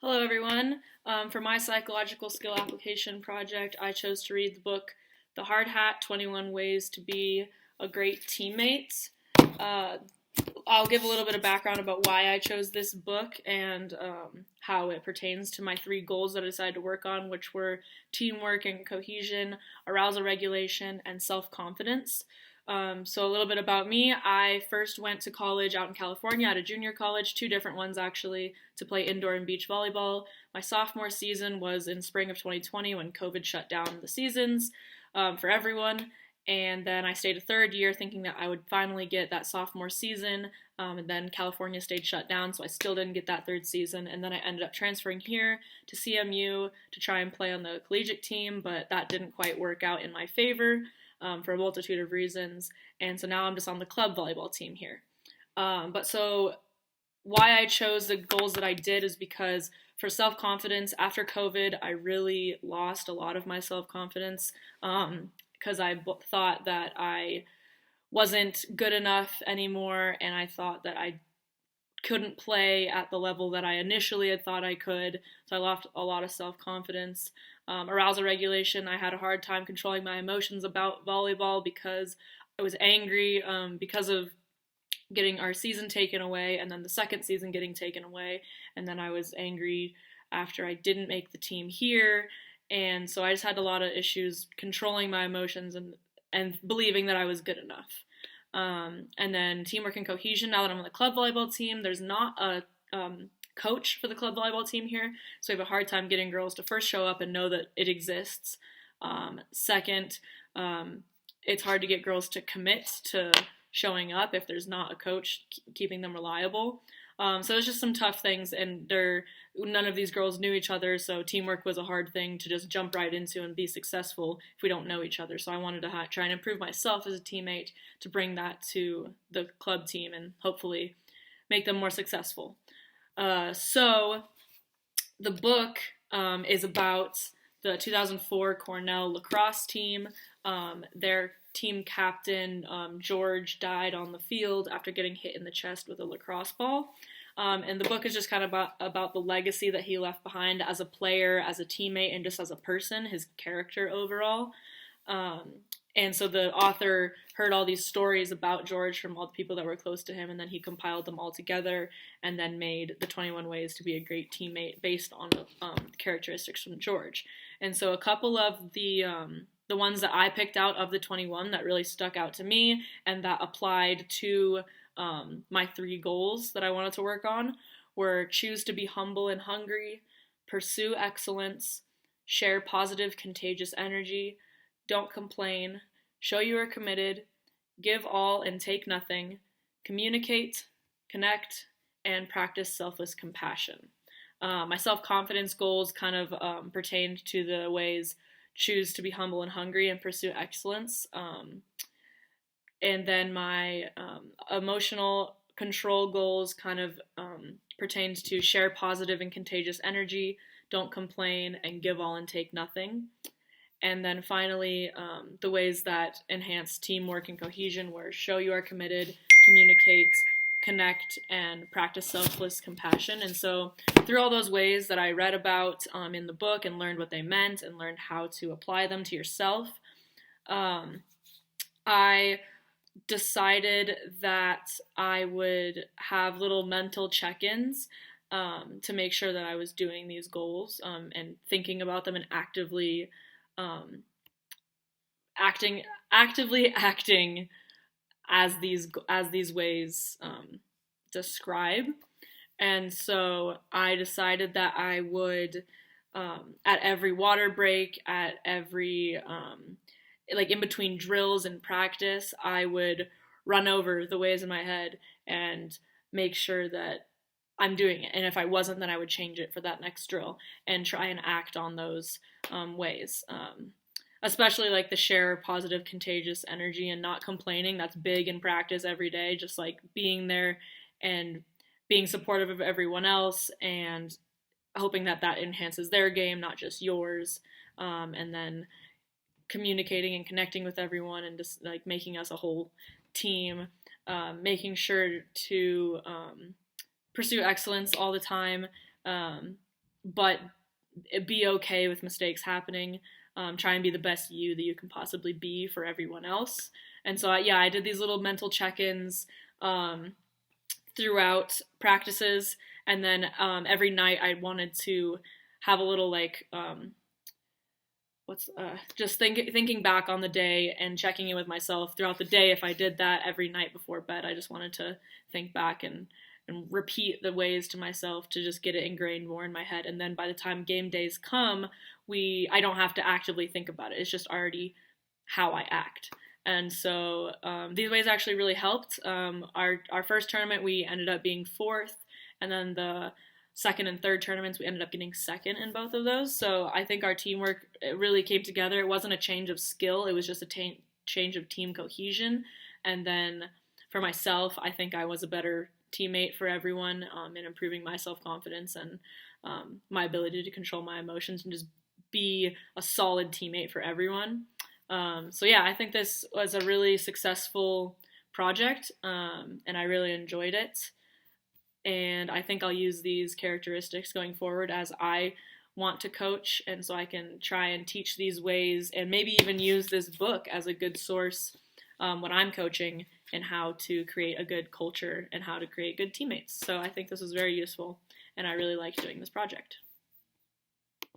Hello, everyone. For my psychological skill application project, I chose to read the book The Hard Hat 21 Ways to Be a Great Teammate. Uh, I'll give a little bit of background about why I chose this book and how it pertains to my three goals that I decided to work on, which were teamwork and cohesion, arousal regulation, and self confidence. So a little bit about me. I first went to college out in California at a junior college, two different ones actually, to play indoor and beach volleyball. My sophomore season was in spring of 2020 when COVID shut down the seasons for everyone. And then I stayed a third year thinking that I would finally get that sophomore season. And then California stayed shut down, so I still didn't get that third season. And then I ended up transferring here to CMU to try and play on the collegiate team, but that didn't quite work out in my favor for a multitude of reasons. And so now I'm just on the club volleyball team here. But so why I chose the goals that I did is because for self-confidence, after COVID, I really lost a lot of my self-confidence because I thought that I wasn't good enough anymore, and I thought that I couldn't play at the level that I initially had thought I could, so I lost a lot of self-confidence. Arousal regulation, I had a hard time controlling my emotions about volleyball because I was angry because of getting our season taken away, and then the second season getting taken away, and then I was angry after I didn't make the team here, and so I just had a lot of issues controlling my emotions and believing that I was good enough. And then teamwork and cohesion. Now that I'm on the club volleyball team, there's not a coach for the club volleyball team here, so we have a hard time getting girls to first show up and know that it exists. Second, it's hard to get girls to commit to showing up if there's not a coach keeping them reliable. So it's just some tough things, and none of these girls knew each other, so teamwork was a hard thing to just jump right into and be successful if we don't know each other. So I wanted to try and improve myself as a teammate to bring that to the club team and hopefully make them more successful. So the book is about the 2004 Cornell lacrosse team. Their team captain, George, died on the field after getting hit in the chest with a lacrosse ball. And the book is just kind of about the legacy that he left behind as a player, as a teammate, and just as a person, his character overall. And so the author heard all these stories about George from all the people that were close to him, and then he compiled them all together and then made the 21 Ways to Be a Great Teammate based on the characteristics from George. And so a couple of the ones that I picked out of the 21 that really stuck out to me and that applied to my three goals that I wanted to work on were choose to be humble and hungry, pursue excellence, share positive, contagious energy, don't complain, show you are committed, give all and take nothing, communicate, connect, and practice selfless compassion. My self-confidence goals kind of pertained to the ways choose to be humble and hungry and pursue excellence. And then my emotional control goals kind of pertained to share positive and contagious energy, don't complain, and give all and take nothing. And then finally, the ways that enhance teamwork and cohesion were show you are committed, communicate, connect, and practice selfless compassion. And so through all those ways that I read about in the book and learned what they meant and learned how to apply them to yourself, I decided that I would have little mental check-ins to make sure that I was doing these goals and thinking about them and actively acting as these ways describe. And so I decided that I would at every water break, at every like in between drills and practice, I would run over the ways in my head and make sure that I'm doing it. And if I wasn't, then I would change it for that next drill and try and act on those ways. Especially like the share positive, contagious energy and not complaining. That's big in practice every day. Just like being there and being supportive of everyone else and hoping that that enhances their game, not just yours. And then communicating and connecting with everyone and just like making us a whole team. Making sure to pursue excellence all the time, but be okay with mistakes happening. Try and be the best you that you can possibly be for everyone else. And so, yeah, I did these little mental check-ins throughout practices, and then every night I wanted to have a little like just thinking back on the day and checking in with myself throughout the day. If I did that every night before bed, I just wanted to think back and repeat the ways to myself to just get it ingrained more in my head. And then by the time game days come, I don't have to actively think about it. It's just already how I act. And so these ways actually really helped. Our first tournament, we ended up being fourth, and then the second and third tournaments, we ended up getting second in both of those. So I think our teamwork, it really came together. It wasn't a change of skill. It was just a change of team cohesion. And then for myself, I think I was a better teammate for everyone in improving my self-confidence and my ability to control my emotions and just be a solid teammate for everyone. So yeah, I think this was a really successful project, and I really enjoyed it. And I think I'll use these characteristics going forward as I want to coach, and so I can try and teach these ways and maybe even use this book as a good source when I'm coaching and how to create a good culture and how to create good teammates. So I think this was very useful, and I really liked doing this project.